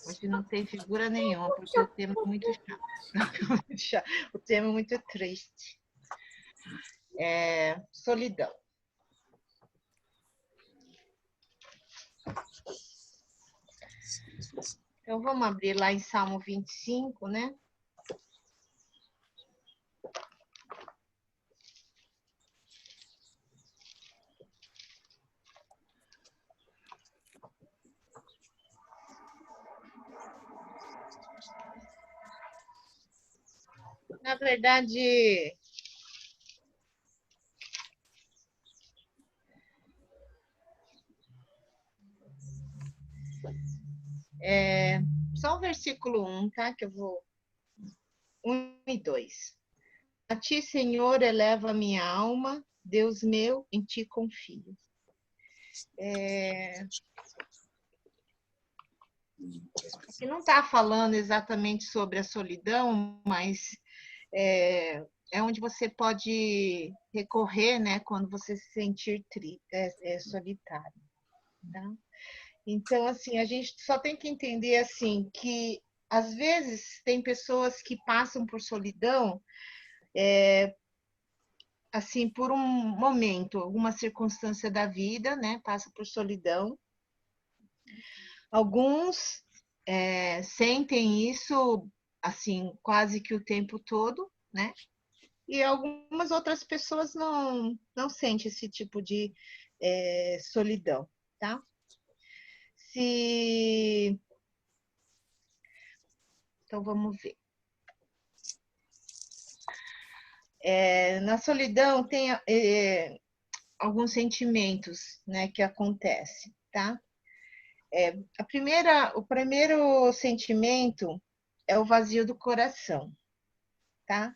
Hoje não tem figura nenhuma, porque o tema é muito chato. O tema é muito triste. Solidão. Então, vamos abrir lá em Salmo 25, né? Na verdade, só o versículo 1, tá? Que eu vou... 1 e 2. A ti, Senhor, eleva a minha alma, Deus meu, em ti confio. Aqui não está falando exatamente sobre a solidão, mas é onde você pode recorrer, né, quando você se sentir solitário. Tá? Então, assim, a gente só tem que entender assim que às vezes tem pessoas que passam por solidão, assim, por um momento, alguma circunstância da vida, né, passa por solidão. Alguns sentem isso assim quase que o tempo todo, né? E algumas outras pessoas não sentem esse tipo de solidão, tá? Então vamos ver. Na solidão tem alguns sentimentos, né, que acontecem, tá? O primeiro sentimento é o vazio do coração, tá?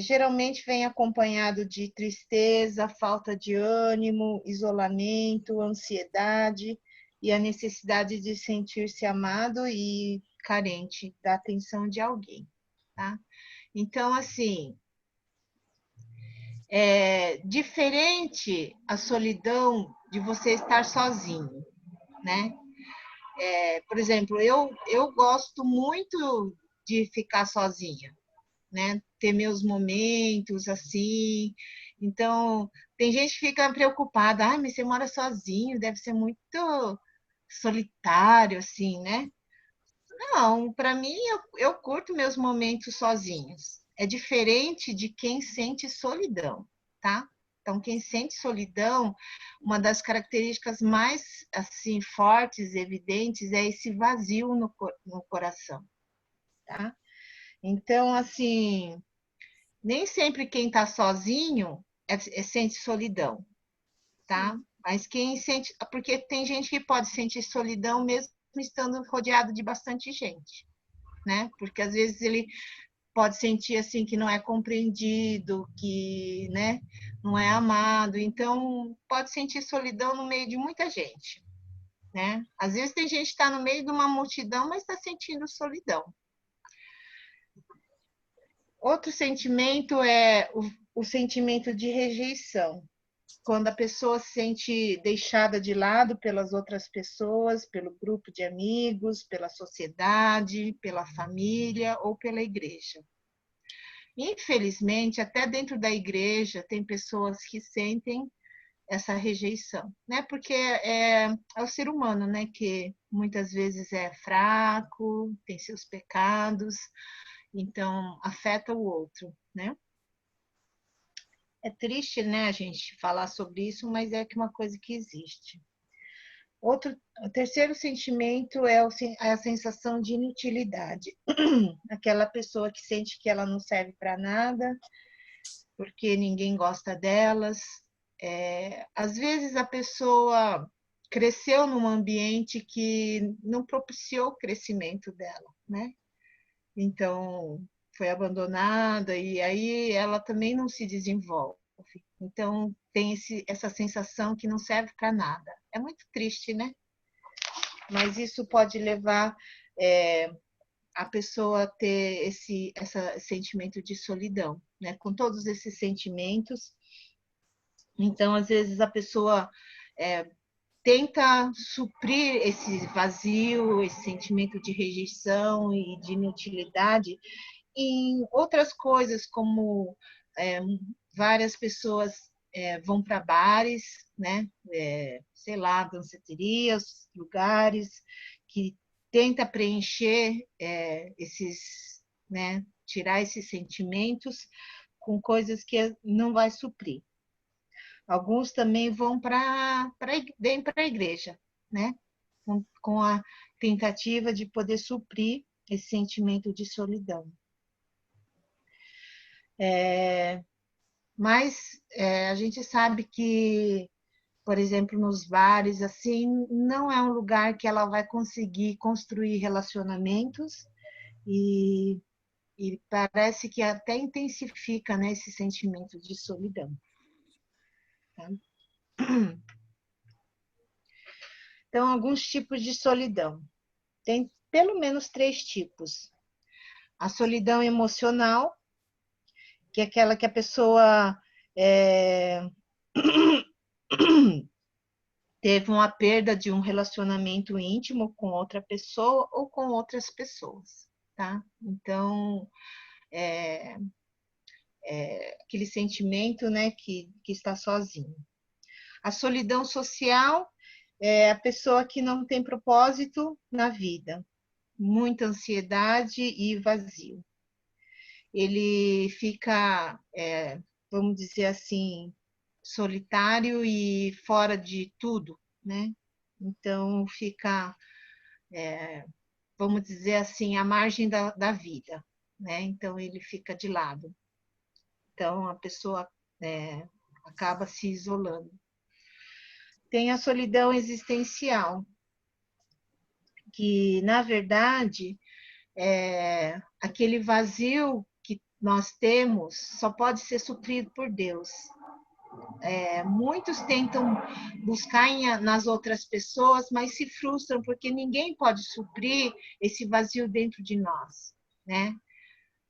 Geralmente vem acompanhado de tristeza, falta de ânimo, isolamento, ansiedade e a necessidade de sentir-se amado e carente da atenção de alguém, tá? Então, assim, é diferente a solidão de você estar sozinho, né? Por exemplo, eu gosto muito de ficar sozinha, né? Ter meus momentos assim. Então, tem gente que fica preocupada, mas você mora sozinho, deve ser muito solitário, assim, né? Não, para mim, eu curto meus momentos sozinhos. É diferente de quem sente solidão, tá? Então, quem sente solidão, uma das características mais assim fortes, evidentes, é esse vazio no coração, tá? Então, assim, nem sempre quem está sozinho sente solidão, tá? Mas quem sente, porque tem gente que pode sentir solidão mesmo estando rodeado de bastante gente, né? Porque às vezes ele pode sentir assim que não é compreendido, que, né, não é amado, então pode sentir solidão no meio de muita gente, né? Às vezes tem gente que está no meio de uma multidão, mas está sentindo solidão. Outro sentimento é o sentimento de rejeição, quando a pessoa se sente deixada de lado pelas outras pessoas, pelo grupo de amigos, pela sociedade, pela família ou pela igreja. Infelizmente, até dentro da igreja, tem pessoas que sentem essa rejeição, né? Porque é o ser humano, né? Que muitas vezes é fraco, tem seus pecados, então afeta o outro, né? É triste, né, a gente falar sobre isso, mas é que uma coisa que existe. O terceiro sentimento é a sensação de inutilidade. Aquela pessoa que sente que ela não serve para nada, porque ninguém gosta delas. Às vezes a pessoa cresceu num ambiente que não propiciou o crescimento dela, né? Então, foi abandonada e aí ela também não se desenvolve. Então, tem essa sensação que não serve para nada. É muito triste, né? Mas isso pode levar a pessoa a ter esse sentimento de solidão, né? Com todos esses sentimentos, Então, às vezes, a pessoa tenta suprir esse vazio, esse sentimento de rejeição e de inutilidade em outras coisas, como várias pessoas vão para bares, né? Sei lá, danceterias, lugares que tenta preencher esses, né? Tirar esses sentimentos com coisas que não vai suprir. Alguns também vêm para a igreja, né? Com a tentativa de poder suprir esse sentimento de solidão. Mas a gente sabe que, por exemplo, nos bares, assim, não é um lugar que ela vai conseguir construir relacionamentos e, e parece que até intensifica, né, esse sentimento de solidão. Tá? Então, alguns tipos de solidão. Tem pelo menos 3 tipos. A solidão emocional, que é aquela que a pessoa teve uma perda de um relacionamento íntimo com outra pessoa ou com outras pessoas, tá? Então, aquele sentimento, né, que está sozinho. A solidão social é a pessoa que não tem propósito na vida, muita ansiedade e vazio. Ele fica, vamos dizer assim, solitário e fora de tudo, né? Então fica, vamos dizer assim, à margem da vida, né? Então ele fica de lado. Então a pessoa acaba se isolando. Tem a solidão existencial, que na verdade aquele vazio que nós temos só pode ser suprido por Deus. Muitos tentam buscar nas outras pessoas, mas se frustram porque ninguém pode suprir esse vazio dentro de nós, né?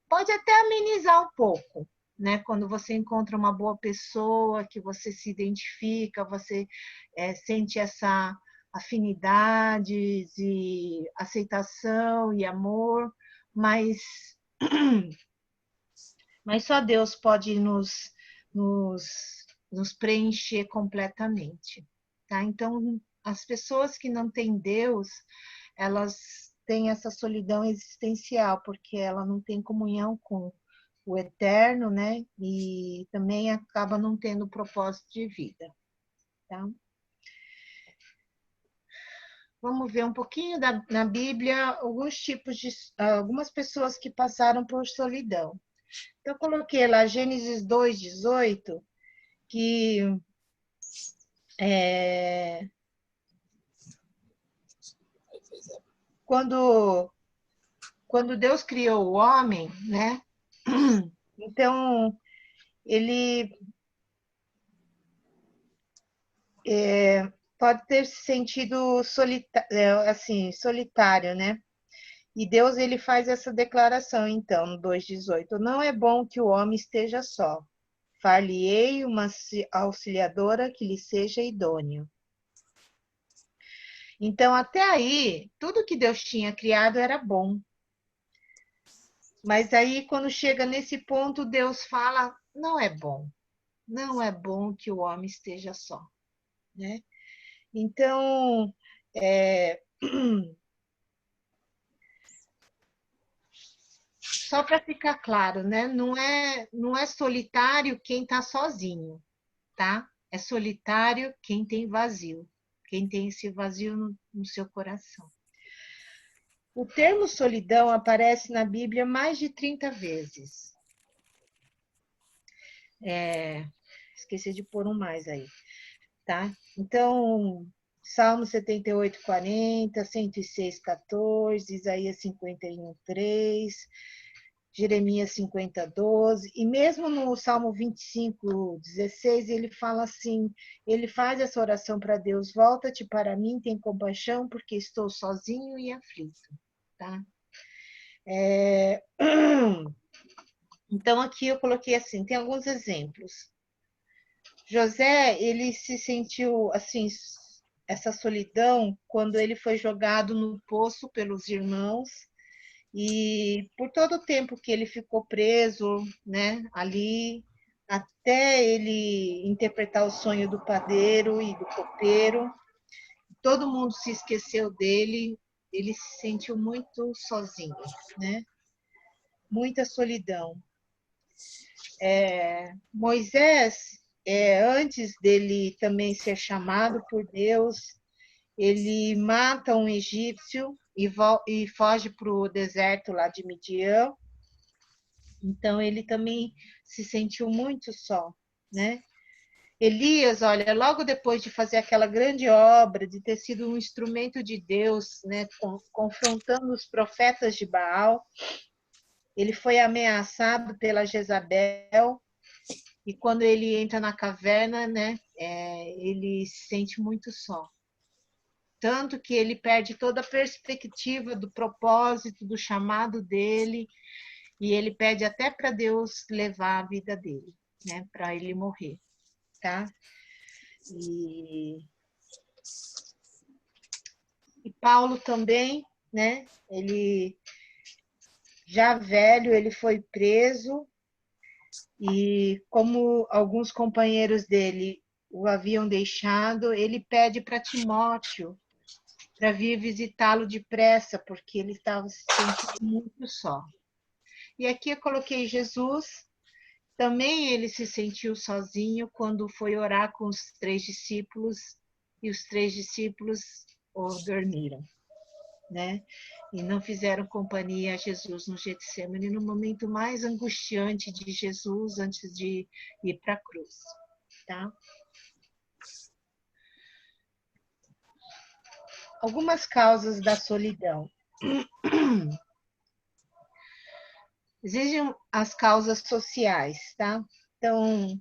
Pode até amenizar um pouco, né? Quando você encontra uma boa pessoa, que você se identifica, você sente essa afinidade e aceitação e amor, mas só Deus pode nos preencher completamente, tá? Então, as pessoas que não têm Deus, elas têm essa solidão existencial, porque ela não tem comunhão com o eterno, né? E também acaba não tendo propósito de vida, tá? Vamos ver um pouquinho na Bíblia alguns tipos de algumas pessoas que passaram por solidão. Então, eu coloquei lá Gênesis 2:18, que quando Deus criou o homem, né? Então ele pode ter se sentido solitário, né? E Deus ele faz essa declaração, então, no 2:18: não é bom que o homem esteja só. Far-lhe-ei uma auxiliadora que lhe seja idôneo. Então, até aí, tudo que Deus tinha criado era bom. Mas aí, quando chega nesse ponto, Deus fala: não é bom. Não é bom que o homem esteja só, né? Então, só para ficar claro, né? Não é solitário quem está sozinho, tá? É solitário quem tem vazio, quem tem esse vazio no seu coração. O termo solidão aparece na Bíblia mais de 30 vezes. Esqueci de pôr um mais aí, tá? Então, Salmo 78:40, 106:14, Isaías 51:3, Jeremias 50:12, e mesmo no Salmo 25:16, ele fala assim, ele faz essa oração para Deus: volta-te para mim, tem compaixão, porque estou sozinho e aflito, tá? Então, aqui eu coloquei assim, tem alguns exemplos. José, ele se sentiu assim, essa solidão quando ele foi jogado no poço pelos irmãos e por todo o tempo que ele ficou preso, né, ali, até ele interpretar o sonho do padeiro e do copeiro, todo mundo se esqueceu dele, ele se sentiu muito sozinho, né? Muita solidão. Moisés, antes dele também ser chamado por Deus, ele mata um egípcio e foge para o deserto lá de Midian. Então ele também se sentiu muito só, né? Elias, olha, logo depois de fazer aquela grande obra, de ter sido um instrumento de Deus, né, confrontando os profetas de Baal, ele foi ameaçado pela Jezabel e quando ele entra na caverna, né, ele se sente muito só. Tanto que ele perde toda a perspectiva do propósito, do chamado dele, e ele pede até para Deus levar a vida dele, né, para ele morrer, tá? E, e Paulo também, né? Ele já velho, ele foi preso e como alguns companheiros dele o haviam deixado, ele pede para Timóteo para vir visitá-lo depressa, porque ele estava se sentindo muito só. E aqui eu coloquei Jesus. Também ele se sentiu sozinho quando foi orar com os 3 discípulos e os 3 discípulos dormiram, né? E não fizeram companhia a Jesus no Getsemane, no momento mais angustiante de Jesus antes de ir para a cruz, tá? Algumas causas da solidão. Existem as causas sociais, tá? Então,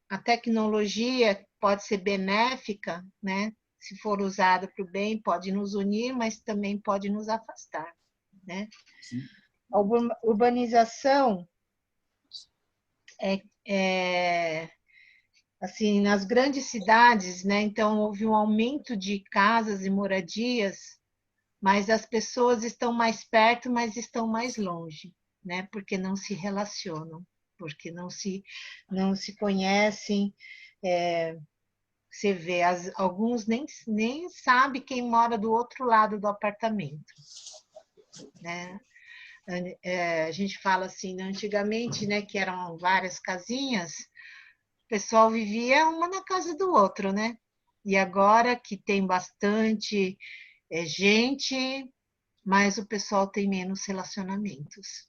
a tecnologia pode ser benéfica, né? Se for usada para o bem, pode nos unir, mas também pode nos afastar, né? Sim. A urbanização é assim, nas grandes cidades, né? Então houve um aumento de casas e moradias, mas as pessoas estão mais perto, mas estão mais longe, né? Porque não se relacionam, porque não se conhecem. Você vê, alguns nem sabe quem mora do outro lado do apartamento, né? A gente fala assim, né, antigamente, né, que eram várias casinhas, o pessoal vivia uma na casa do outro, né? E agora que tem bastante gente, mas o pessoal tem menos relacionamentos,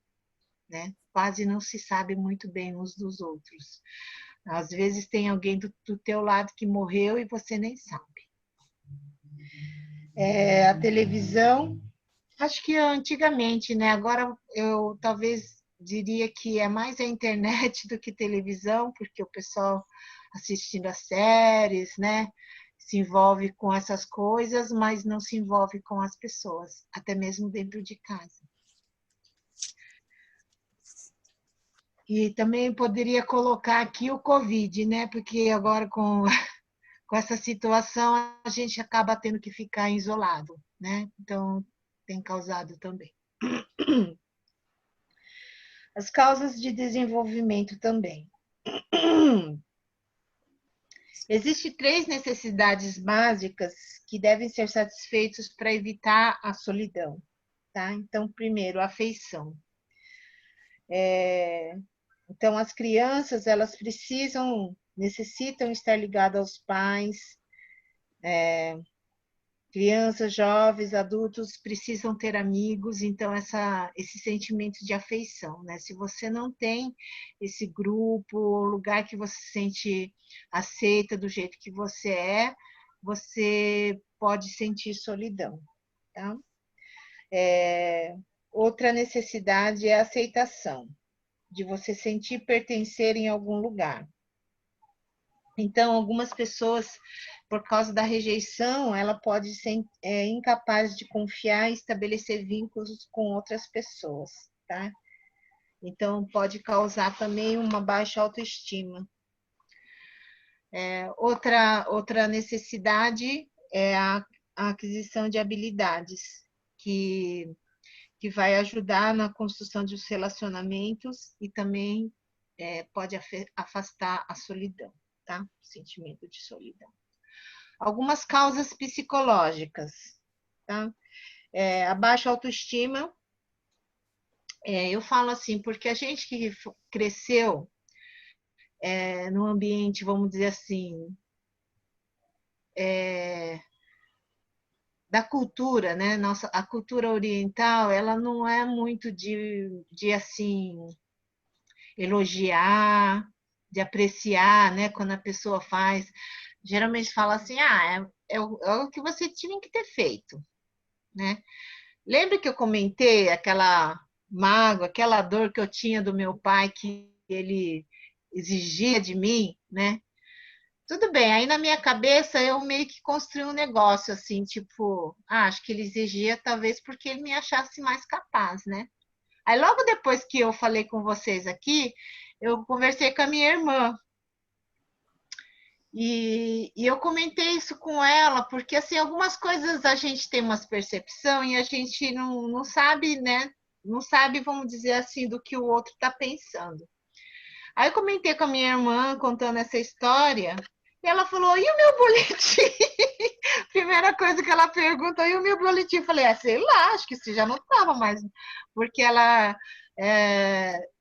né? Quase não se sabe muito bem uns dos outros. Às vezes tem alguém do teu lado que morreu e você nem sabe. A televisão, acho que antigamente, né? Agora eu talvez diria que é mais a internet do que televisão, porque o pessoal assistindo as séries, né? Se envolve com essas coisas, mas não se envolve com as pessoas, até mesmo dentro de casa. E também poderia colocar aqui o Covid, né? Porque agora com essa situação a gente acaba tendo que ficar isolado, né? Então tem causado também. As causas de desenvolvimento também. Existem 3 necessidades básicas que devem ser satisfeitas para evitar a solidão, tá? Então, primeiro, a afeição. Então, as crianças, elas necessitam estar ligadas aos pais, crianças, jovens, adultos precisam ter amigos, então esse sentimento de afeição, né? Se você não tem esse grupo, lugar que você se sente aceita do jeito que você pode sentir solidão, tá? Outra necessidade é a aceitação, de você sentir pertencer em algum lugar. Então, algumas pessoas, por causa da rejeição, ela pode ser incapaz de confiar e estabelecer vínculos com outras pessoas, tá? Então, pode causar também uma baixa autoestima. Outra necessidade é a aquisição de habilidades, que vai ajudar na construção dos relacionamentos e também pode afastar a solidão, tá? O sentimento de solidão. Algumas causas psicológicas, tá? A baixa autoestima, eu falo assim, porque a gente que cresceu num ambiente, vamos dizer assim, da cultura, né? A cultura oriental, ela não é muito de assim, elogiar, de apreciar, né? Quando a pessoa faz. Geralmente fala assim, é o que você tinha que ter feito, né? Lembra que eu comentei aquela mágoa, aquela dor que eu tinha do meu pai, que ele exigia de mim, né? Tudo bem, aí na minha cabeça eu meio que construí um negócio assim, tipo, acho que ele exigia talvez porque ele me achasse mais capaz, né? Aí logo depois que eu falei com vocês aqui, eu conversei com a minha irmã e eu comentei isso com ela, porque assim, algumas coisas a gente tem uma percepção e a gente não sabe, né? Não sabe, vamos dizer assim, do que o outro está pensando. Aí eu comentei com a minha irmã, contando essa história, e ela falou, e o meu boletim? Primeira coisa que ela perguntou, e o meu boletim? Eu falei, sei lá, acho que você já não estava mais, porque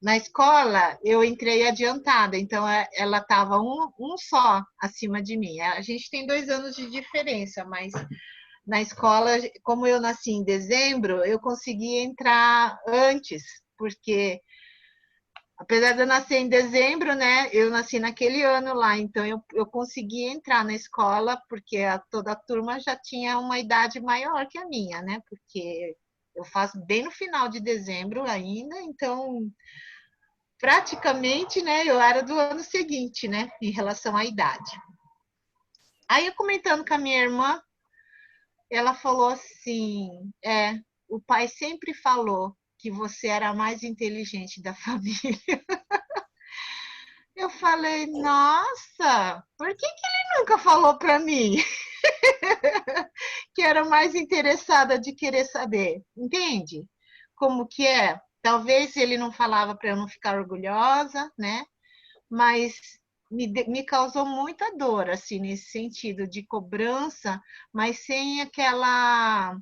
na escola eu entrei adiantada, então ela estava um só acima de mim. A gente tem 2 anos de diferença, mas na escola, como eu nasci em dezembro, eu consegui entrar antes, porque apesar de eu nascer em dezembro, né? Eu nasci naquele ano lá, então eu consegui entrar na escola, porque toda a turma já tinha uma idade maior que a minha, né? Porque eu faço bem no final de dezembro ainda, então praticamente, né? Eu era do ano seguinte, né? Em relação à idade. Aí eu comentando com a minha irmã, ela falou assim: o pai sempre falou que você era a mais inteligente da família. Eu falei, nossa, por que ele nunca falou para mim que era mais interessada de querer saber? Entende? Como que é? Talvez ele não falava para eu não ficar orgulhosa, né? Mas me causou muita dor, assim, nesse sentido de cobrança, mas sem aquela,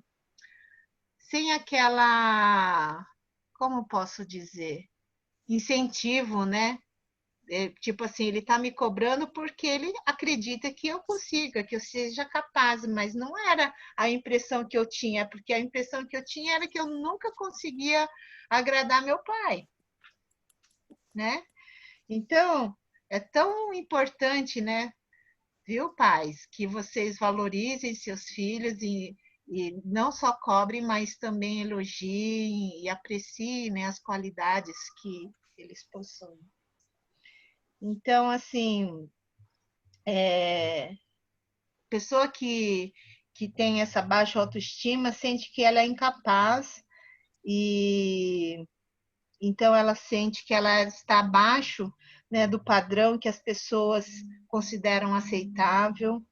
como posso dizer, incentivo, né? Tipo assim, ele está me cobrando porque ele acredita que eu consiga, que eu seja capaz, mas não era a impressão que eu tinha, porque a impressão que eu tinha era que eu nunca conseguia agradar meu pai, né? Então, é tão importante, né, viu, pais, que vocês valorizem seus filhos e não só cobrem, mas também elogiem e apreciem, né, as qualidades que eles possuem. Então, assim, pessoa que tem essa baixa autoestima sente que ela é incapaz e então ela sente que ela está abaixo, né, do padrão que as pessoas consideram aceitável,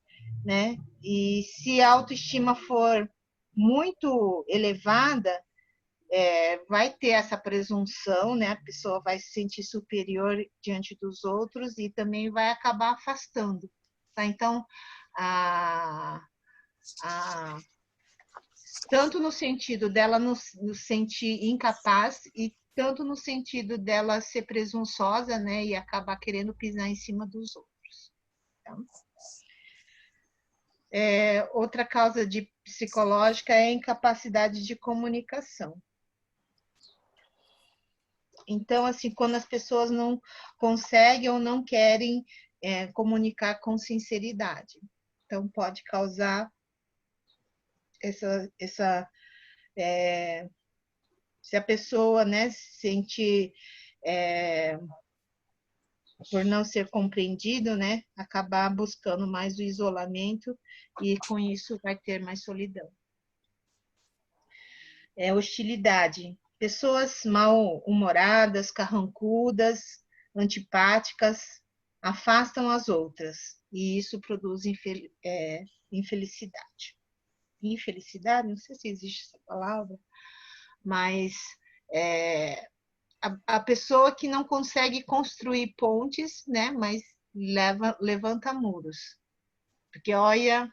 né? E se a autoestima for muito elevada, vai ter essa presunção, né? A pessoa vai se sentir superior diante dos outros e também vai acabar afastando, tá? Então, a, a, tanto no sentido dela no sentir incapaz e tanto no sentido dela ser presunçosa, né, e acabar querendo pisar em cima dos outros. Tá? Outra causa psicológica é a incapacidade de comunicação. Então, assim, quando as pessoas não conseguem ou não querem comunicar com sinceridade, então pode causar essa se a pessoa, né, se sentir por não ser compreendido, né, acabar buscando mais o isolamento e com isso vai ter mais solidão. Hostilidade. Pessoas mal-humoradas, carrancudas, antipáticas, afastam as outras. e isso produz infelicidade. Infelicidade, não sei se existe essa palavra, mas a pessoa que não consegue construir pontes, né, mas levanta muros. Porque, olha,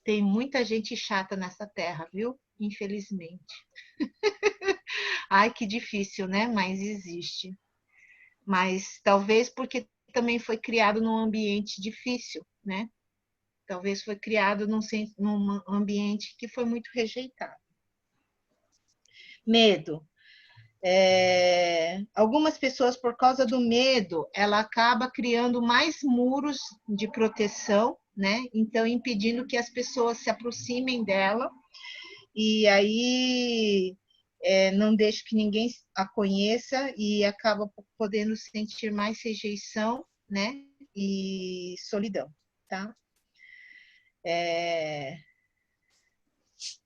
tem muita gente chata nessa terra, viu? Infelizmente. Ai, que difícil, né? Mas existe. Mas talvez porque também foi criado num ambiente difícil, né? Talvez foi criado num ambiente que foi muito rejeitado. Medo. Algumas pessoas, por causa do medo, ela acaba criando mais muros de proteção, né? Então, impedindo que as pessoas se aproximem dela, e aí não deixa que ninguém a conheça e acaba podendo sentir mais rejeição, né? E solidão, tá?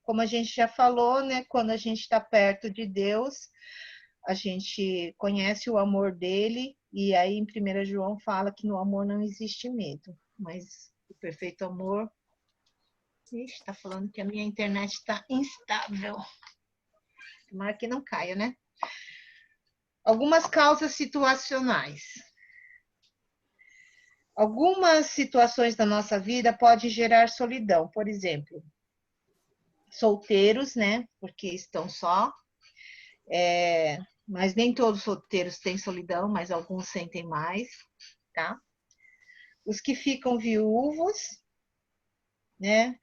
Como a gente já falou, né? Quando a gente está perto de Deus, a gente conhece o amor dele, e aí em 1 João fala que no amor não existe medo, mas o perfeito amor... Ixi, está falando que a minha internet está instável. Tomara que não caia, né? Algumas causas situacionais. Algumas situações da nossa vida podem gerar solidão, por exemplo, solteiros, né? Porque estão só. Mas nem todos os solteiros têm solidão, mas alguns sentem mais, tá? Os que ficam viúvos, né?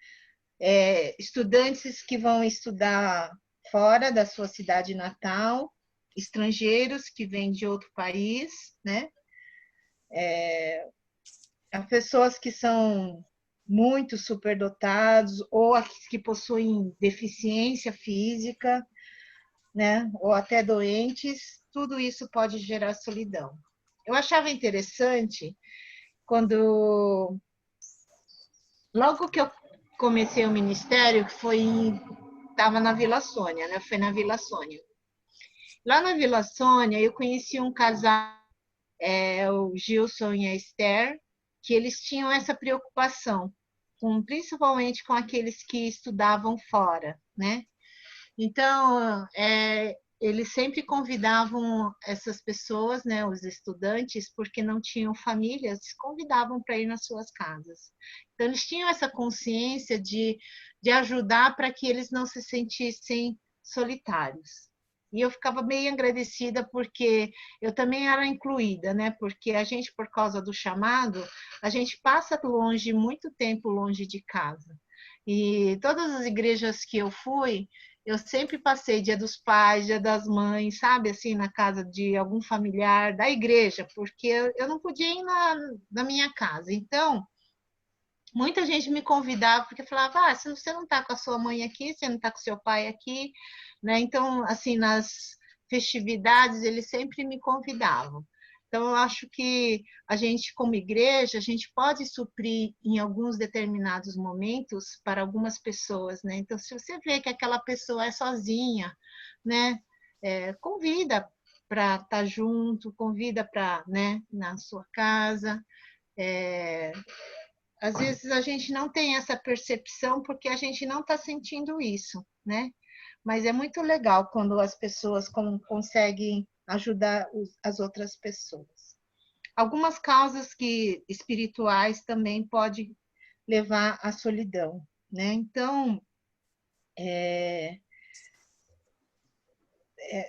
Estudantes que vão estudar fora da sua cidade natal, estrangeiros que vêm de outro país, né? As pessoas que são muito superdotados ou as que possuem deficiência física, né? Ou até doentes, tudo isso pode gerar solidão. Eu achava interessante quando, logo que eu comecei o ministério, estava na Vila Sônia, né? Foi na Vila Sônia. Lá na Vila Sônia, eu conheci um casal, o Gilson e a Esther, que eles tinham essa preocupação, principalmente com aqueles que estudavam fora, né? Então, eles sempre convidavam essas pessoas, né, os estudantes, porque não tinham famílias, convidavam para ir nas suas casas. Então, eles tinham essa consciência de ajudar para que eles não se sentissem solitários. E eu ficava bem agradecida porque eu também era incluída, né? Porque a gente, por causa do chamado, a gente passa longe, muito tempo longe de casa. E todas as igrejas que eu fui, eu sempre passei Dia dos Pais, Dia das Mães, sabe, assim, na casa de algum familiar da igreja, porque eu não podia ir na minha casa. Então, muita gente me convidava, porque falava, se você não está com a sua mãe aqui, você não está com seu pai aqui, né? Então, assim, nas festividades, eles sempre me convidavam. Então, eu acho que a gente, como igreja, a gente pode suprir em alguns determinados momentos para algumas pessoas, né? Então, se você vê que aquela pessoa é sozinha, né? Convida para estar junto, convida para, né, na sua casa. Às vezes a gente não tem essa percepção porque a gente não está sentindo isso, né? Mas é muito legal quando as pessoas conseguem ajudar as outras pessoas. Algumas causas espirituais também podem levar à solidão, né? Então,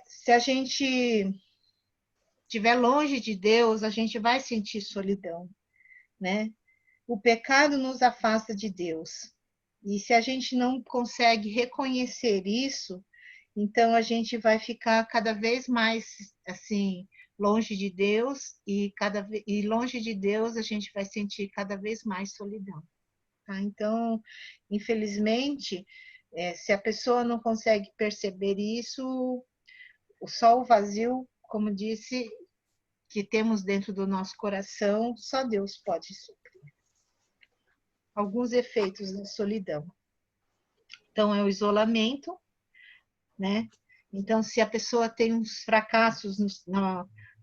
se a gente estiver longe de Deus, a gente vai sentir solidão, né? O pecado nos afasta de Deus. E se a gente não consegue reconhecer isso, então a gente vai ficar cada vez mais assim longe de Deus e longe de Deus a gente vai sentir cada vez mais solidão. Tá? Então, infelizmente, se a pessoa não consegue perceber isso, só o vazio, como disse, que temos dentro do nosso coração, só Deus pode suprir. Alguns efeitos da solidão. Então, é o isolamento, né? Então, se a pessoa tem uns fracassos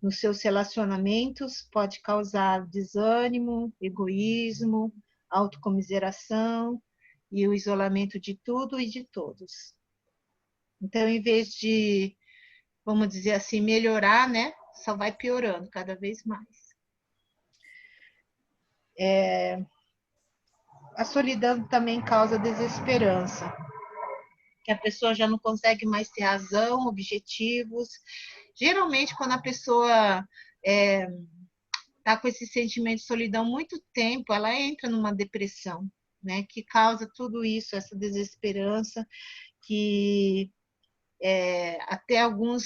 nos seus relacionamentos, pode causar desânimo, egoísmo, autocomiseração e o isolamento de tudo e de todos. Então, em vez de, vamos dizer assim, melhorar, né, só vai piorando cada vez mais. A solidão também causa desesperança, que a pessoa já não consegue mais ter razão, objetivos. Geralmente, quando a pessoa está com esse sentimento de solidão muito tempo, ela entra numa depressão, né, que causa tudo isso, essa desesperança, que até alguns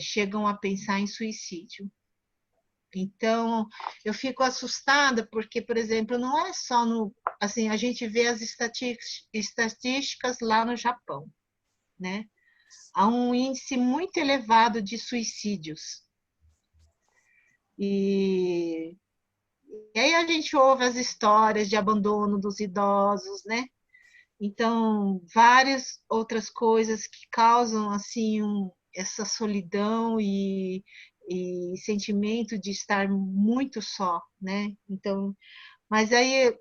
chegam a pensar em suicídio. Então, eu fico assustada porque, por exemplo, não é só no... Assim, a gente vê as estatísticas lá no Japão, né? Há um índice muito elevado de suicídios. E aí a gente ouve as histórias de abandono dos idosos, né? Então, várias outras coisas que causam, assim, essa solidão e sentimento de estar muito só, né? Então, mas aí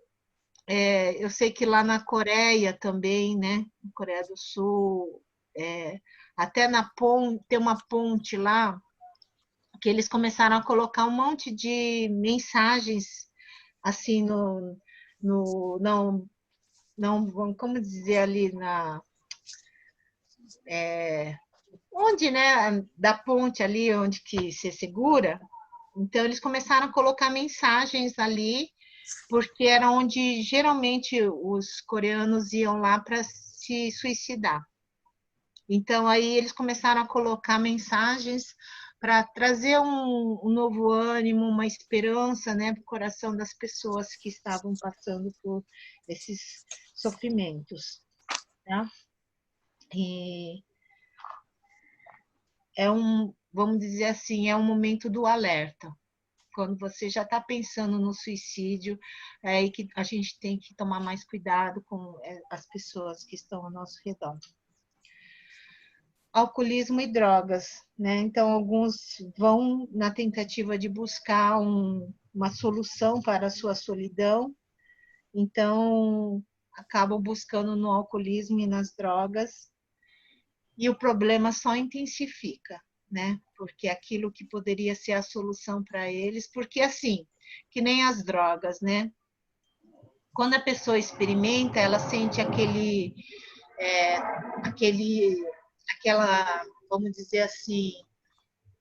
eu sei que lá na Coreia também, né? Na Coreia do Sul, até na ponte, tem uma ponte lá que eles começaram a colocar um monte de mensagens assim não, como dizer ali onde, né, da ponte ali onde que se segura. Então eles começaram a colocar mensagens ali, porque era onde geralmente os coreanos iam lá para se suicidar. Então aí eles começaram a colocar mensagens para trazer um novo ânimo, uma esperança, né, para o coração das pessoas que estavam passando por esses sofrimentos, tá? E vamos dizer assim, é um momento do alerta. Quando você já está pensando no suicídio, é aí que a gente tem que tomar mais cuidado com as pessoas que estão ao nosso redor. Alcoolismo e drogas, né? Então, alguns vão na tentativa de buscar uma solução para a sua solidão, então acabam buscando no alcoolismo e nas drogas, e o problema só intensifica, né? Porque aquilo que poderia ser a solução para eles, porque assim, que nem as drogas, né? Quando a pessoa experimenta, ela sente aquela, vamos dizer assim,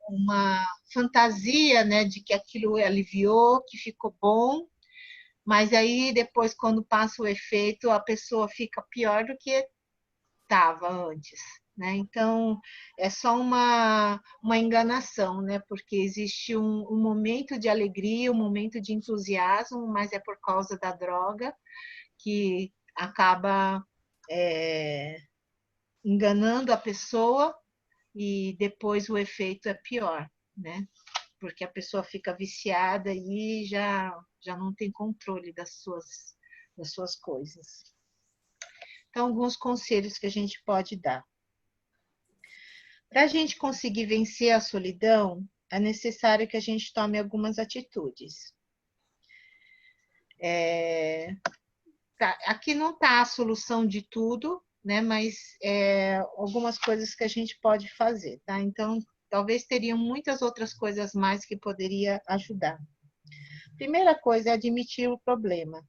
uma fantasia, né, de que aquilo aliviou, que ficou bom, mas aí depois, quando passa o efeito, a pessoa fica pior do que estava antes, né? Então, é só uma enganação, né? Porque existe um momento de alegria, um momento de entusiasmo, mas é por causa da droga que acaba enganando a pessoa e depois o efeito é pior, né? Porque a pessoa fica viciada e já não tem controle das suas coisas. Então, alguns conselhos que a gente pode dar. Para a gente conseguir vencer a solidão, é necessário que a gente tome algumas atitudes. Aqui não está a solução de tudo, né? Mas algumas coisas que a gente pode fazer, tá? Então, talvez teriam muitas outras coisas mais que poderia ajudar. Primeira coisa é admitir o problema.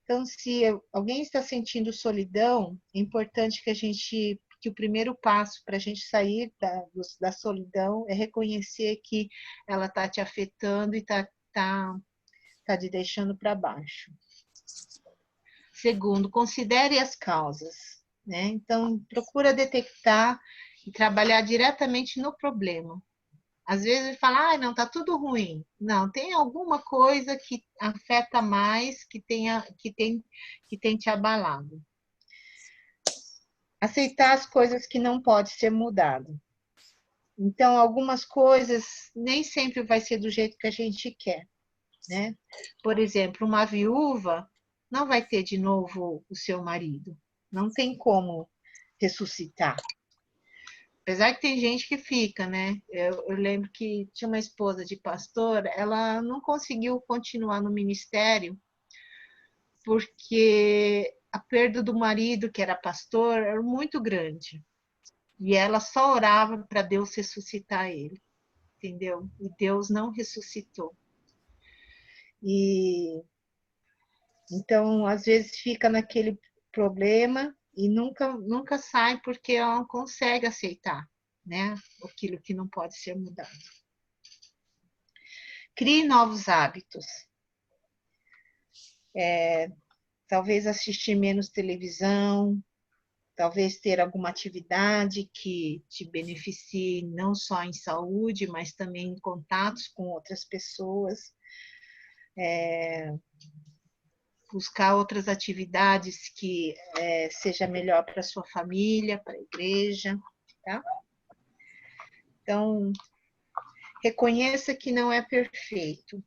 Então, se alguém está sentindo solidão, é importante que o primeiro passo para a gente sair da solidão é reconhecer que ela está te afetando e está te deixando para baixo. Segundo, considere as causas, né? Então, procura detectar e trabalhar diretamente no problema. Às vezes ele fala, não, está tudo ruim. Não, tem alguma coisa que afeta mais, que tem te abalado. Aceitar as coisas que não pode ser mudado. Então, algumas coisas nem sempre vai ser do jeito que a gente quer, né? Por exemplo, uma viúva não vai ter de novo o seu marido. Não tem como ressuscitar. Apesar que tem gente que fica, né? Eu lembro que tinha uma esposa de pastor, ela não conseguiu continuar no ministério porque a perda do marido, que era pastor, era muito grande. E ela só orava para Deus ressuscitar ele, entendeu? E Deus não ressuscitou. E então, às vezes fica naquele problema e nunca sai porque ela não consegue aceitar, né? Aquilo que não pode ser mudado. Crie novos hábitos. Talvez assistir menos televisão, talvez ter alguma atividade que te beneficie não só em saúde, mas também em contatos com outras pessoas. Buscar outras atividades que seja melhor para a sua família, para a igreja, tá? Então, reconheça que não é perfeito.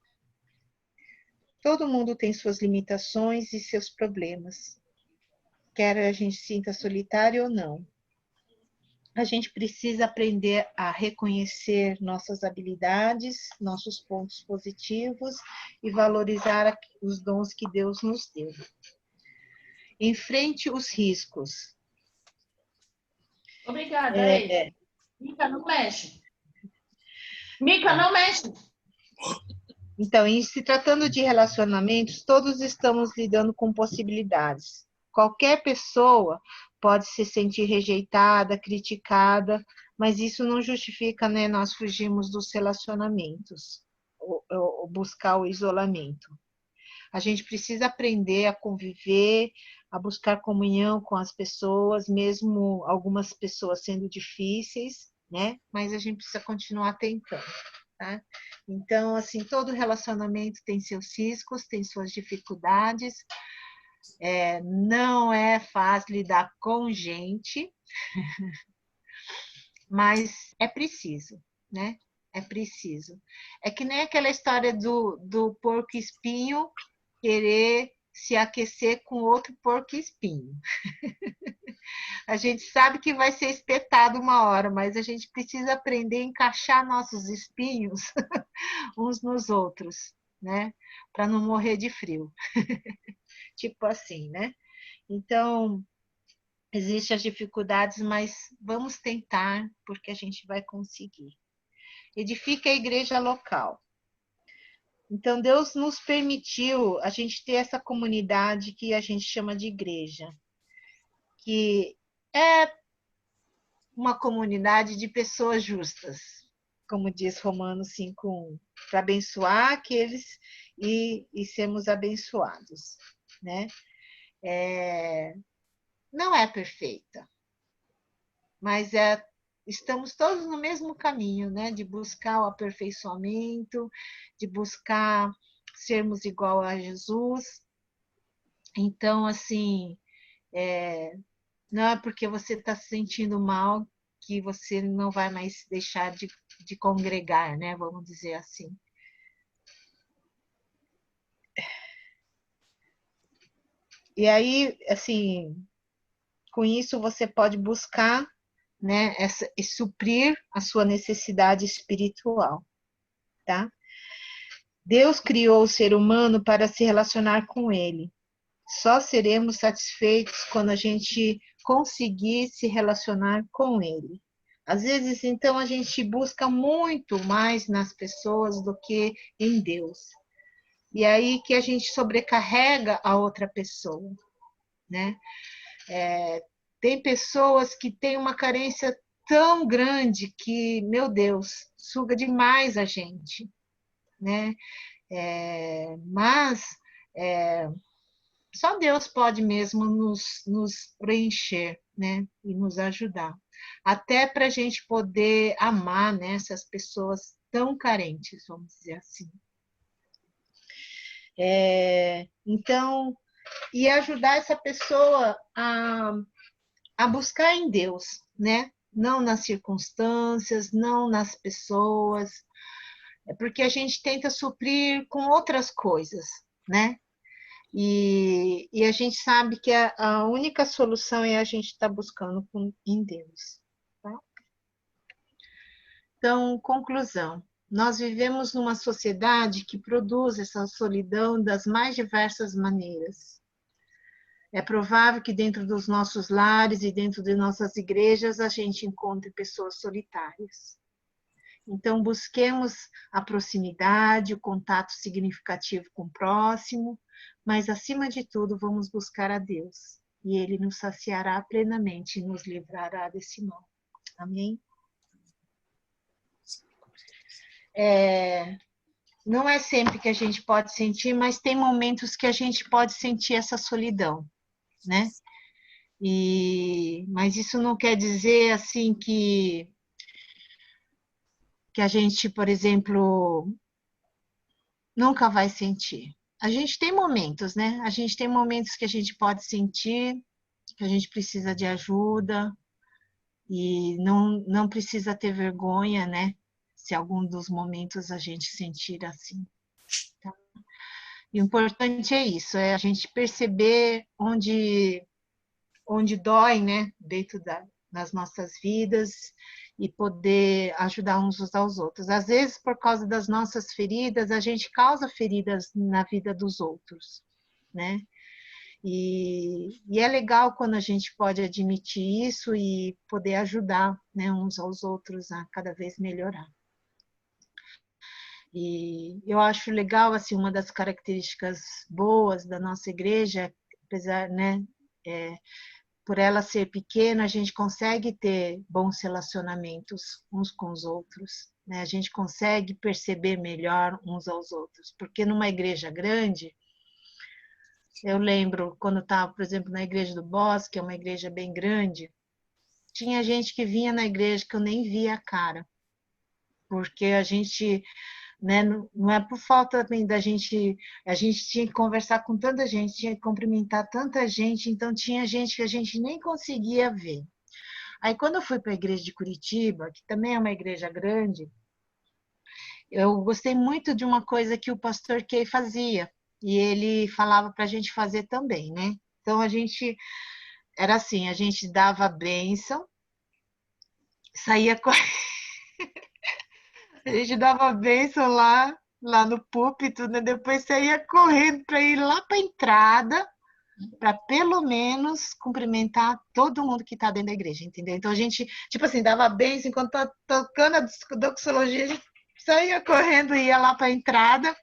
Todo mundo tem suas limitações e seus problemas, quer a gente sinta solitário ou não. A gente precisa aprender a reconhecer nossas habilidades, nossos pontos positivos e valorizar os dons que Deus nos deu. Enfrente os riscos. Obrigada, Eide. Mica, não mexe. Mica, não mexe. Então, em se tratando de relacionamentos, todos estamos lidando com possibilidades. Qualquer pessoa pode se sentir rejeitada, criticada, mas isso não justifica, né, nós fugirmos dos relacionamentos, ou buscar o isolamento. A gente precisa aprender a conviver, a buscar comunhão com as pessoas, mesmo algumas pessoas sendo difíceis, né? Mas a gente precisa continuar tentando. Tá? Então, assim, todo relacionamento tem seus riscos, tem suas dificuldades, não é fácil lidar com gente, mas é preciso, né? É preciso. É que nem aquela história do porco-espinho querer se aquecer com outro porco-espinho. A gente sabe que vai ser espetado uma hora, mas a gente precisa aprender a encaixar nossos espinhos uns nos outros, né? Para não morrer de frio. Tipo assim, né? Então, existem as dificuldades, mas vamos tentar, porque a gente vai conseguir. Edifique a igreja local. Então, Deus nos permitiu a gente ter essa comunidade que a gente chama de igreja, que é uma comunidade de pessoas justas, como diz Romanos 5:1, para abençoar aqueles e sermos abençoados, né? Não é perfeita, mas estamos todos no mesmo caminho, né? De buscar o aperfeiçoamento, de buscar sermos igual a Jesus. Então, assim, não é porque você está se sentindo mal que você não vai mais deixar de congregar, né? Vamos dizer assim. E aí, assim, com isso você pode buscar, né, e suprir a sua necessidade espiritual, tá? Deus criou o ser humano para se relacionar com ele. Só seremos satisfeitos quando a gente conseguir se relacionar com ele. Às vezes, então, a gente busca muito mais nas pessoas do que em Deus. E aí que a gente sobrecarrega a outra pessoa, né? Tem pessoas que têm uma carência tão grande que, meu Deus, suga demais a gente, né? Mas só Deus pode mesmo nos preencher, né? E nos ajudar. Até para a gente poder amar, né, essas pessoas tão carentes, vamos dizer assim. Então, e ajudar essa pessoa a buscar em Deus, né? Não nas circunstâncias, não nas pessoas, porque a gente tenta suprir com outras coisas, né? E a gente sabe que a única solução é a gente estar buscando em Deus. Tá? Então, conclusão. Nós vivemos numa sociedade que produz essa solidão das mais diversas maneiras. É provável que dentro dos nossos lares e dentro de nossas igrejas a gente encontre pessoas solitárias. Então, busquemos a proximidade, o contato significativo com o próximo, mas, acima de tudo, vamos buscar a Deus. E Ele nos saciará plenamente e nos livrará desse mal. Amém? Não é sempre que a gente pode sentir, mas tem momentos que a gente pode sentir essa solidão, né? Mas isso não quer dizer assim que a gente, por exemplo, nunca vai sentir. A gente tem momentos, né? A gente tem momentos que a gente pode sentir, que a gente precisa de ajuda e não precisa ter vergonha, né? Se algum dos momentos a gente sentir assim. Tá? E o importante é isso, é a gente perceber onde dói, né? Dentro das nossas vidas e poder ajudar uns aos outros. Às vezes, por causa das nossas feridas, a gente causa feridas na vida dos outros, né? E é legal quando a gente pode admitir isso e poder ajudar, né, uns aos outros a cada vez melhorar. E eu acho legal, assim, uma das características boas da nossa igreja, apesar, né, por ela ser pequena, a gente consegue ter bons relacionamentos uns com os outros, né? A gente consegue perceber melhor uns aos outros, porque numa igreja grande, eu lembro quando estava, por exemplo, na igreja do Bosque, que é uma igreja bem grande, tinha gente que vinha na igreja que eu nem via a cara, porque a gente, né, não é por falta também da gente, a gente tinha que conversar com tanta gente, tinha que cumprimentar tanta gente, então tinha gente que a gente nem conseguia ver. Aí, quando eu fui para a igreja de Curitiba, que também é uma igreja grande, eu gostei muito de uma coisa que o pastor Key fazia, e ele falava para a gente fazer também, né? Então, era assim, a gente dava a bênção, saía, a gente dava a bênção lá no púlpito, né? Depois saía correndo para ir lá para a entrada, para pelo menos cumprimentar todo mundo que está dentro da igreja, entendeu? Então a gente, tipo assim, dava a bênção enquanto tá tocando a doxologia, a gente saía correndo e ia lá para a entrada,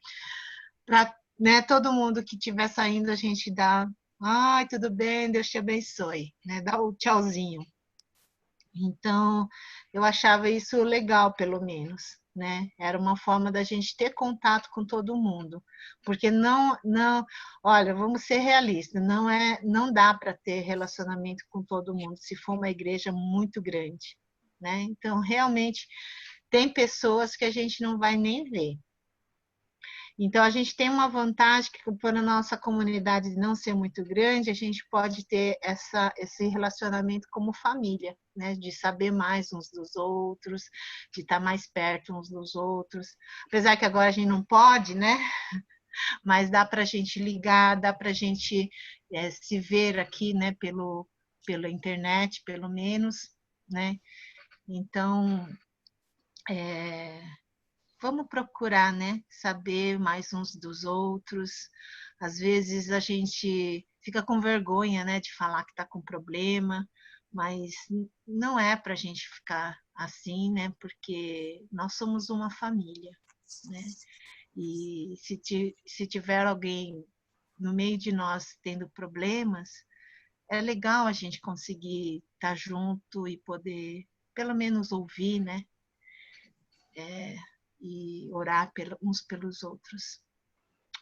para, né, todo mundo que estiver saindo, a gente dá, ai, tudo bem, Deus te abençoe, né? Dá o tchauzinho. Então, eu achava isso legal, pelo menos, né? Era uma forma da gente ter contato com todo mundo, porque olha, vamos ser realistas, não dá para ter relacionamento com todo mundo se for uma igreja muito grande, né? Então, realmente tem pessoas que a gente não vai nem ver. Então, a gente tem uma vantagem que, por a nossa comunidade não ser muito grande, a gente pode ter esse relacionamento como família, né? De saber mais uns dos outros, de estar mais perto uns dos outros. Apesar que agora a gente não pode, né? Mas dá para a gente ligar, dá para a gente se ver aqui, né? Pela internet, pelo menos, né? Então, vamos procurar, né? Saber mais uns dos outros. Às vezes a gente fica com vergonha, né, de falar que está com problema, mas não é para a gente ficar assim, né? Porque nós somos uma família, né? E se tiver alguém no meio de nós tendo problemas, é legal a gente conseguir estar junto e poder, pelo menos, ouvir, né? E orar uns pelos outros.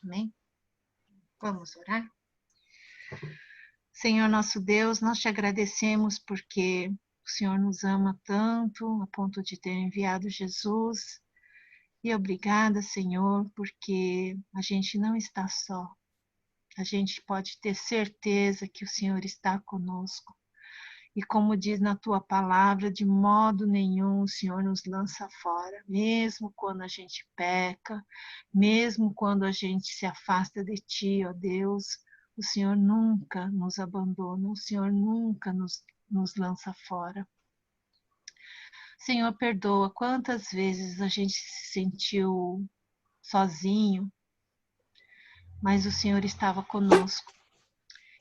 Amém? Vamos orar? Senhor nosso Deus, nós te agradecemos porque o Senhor nos ama tanto a ponto de ter enviado Jesus. E obrigada, Senhor, porque a gente não está só. A gente pode ter certeza que o Senhor está conosco. E como diz na tua palavra, de modo nenhum o Senhor nos lança fora, mesmo quando a gente peca, mesmo quando a gente se afasta de ti, ó Deus, o Senhor nunca nos abandona, o Senhor nunca nos lança fora. Senhor, perdoa quantas vezes a gente se sentiu sozinho, mas o Senhor estava conosco.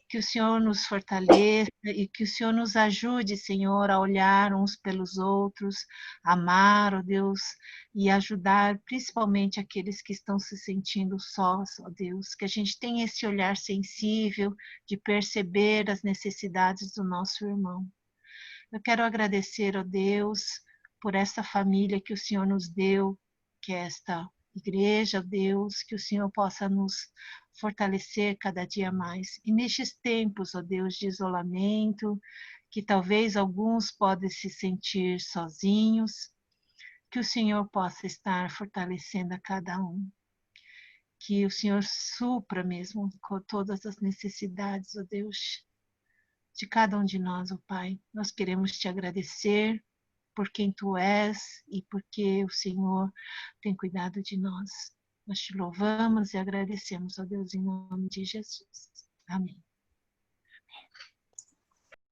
Que o Senhor nos fortaleça e que o Senhor nos ajude, Senhor, a olhar uns pelos outros, amar, ó Deus, e ajudar principalmente aqueles que estão se sentindo sós, ó Deus. Que a gente tenha esse olhar sensível de perceber as necessidades do nosso irmão. Eu quero agradecer, ó Deus, por essa família que o Senhor nos deu, que é esta igreja, ó Deus, que o Senhor possa nos fortalecer cada dia mais. E nestes tempos, ó Deus, de isolamento, que talvez alguns podem se sentir sozinhos, que o Senhor possa estar fortalecendo a cada um. Que o Senhor supra mesmo com todas as necessidades, ó Deus, de cada um de nós, ó Pai. Nós queremos te agradecer por quem tu és e porque o Senhor tem cuidado de nós. Nós te louvamos e agradecemos, ó Deus, em nome de Jesus. Amém.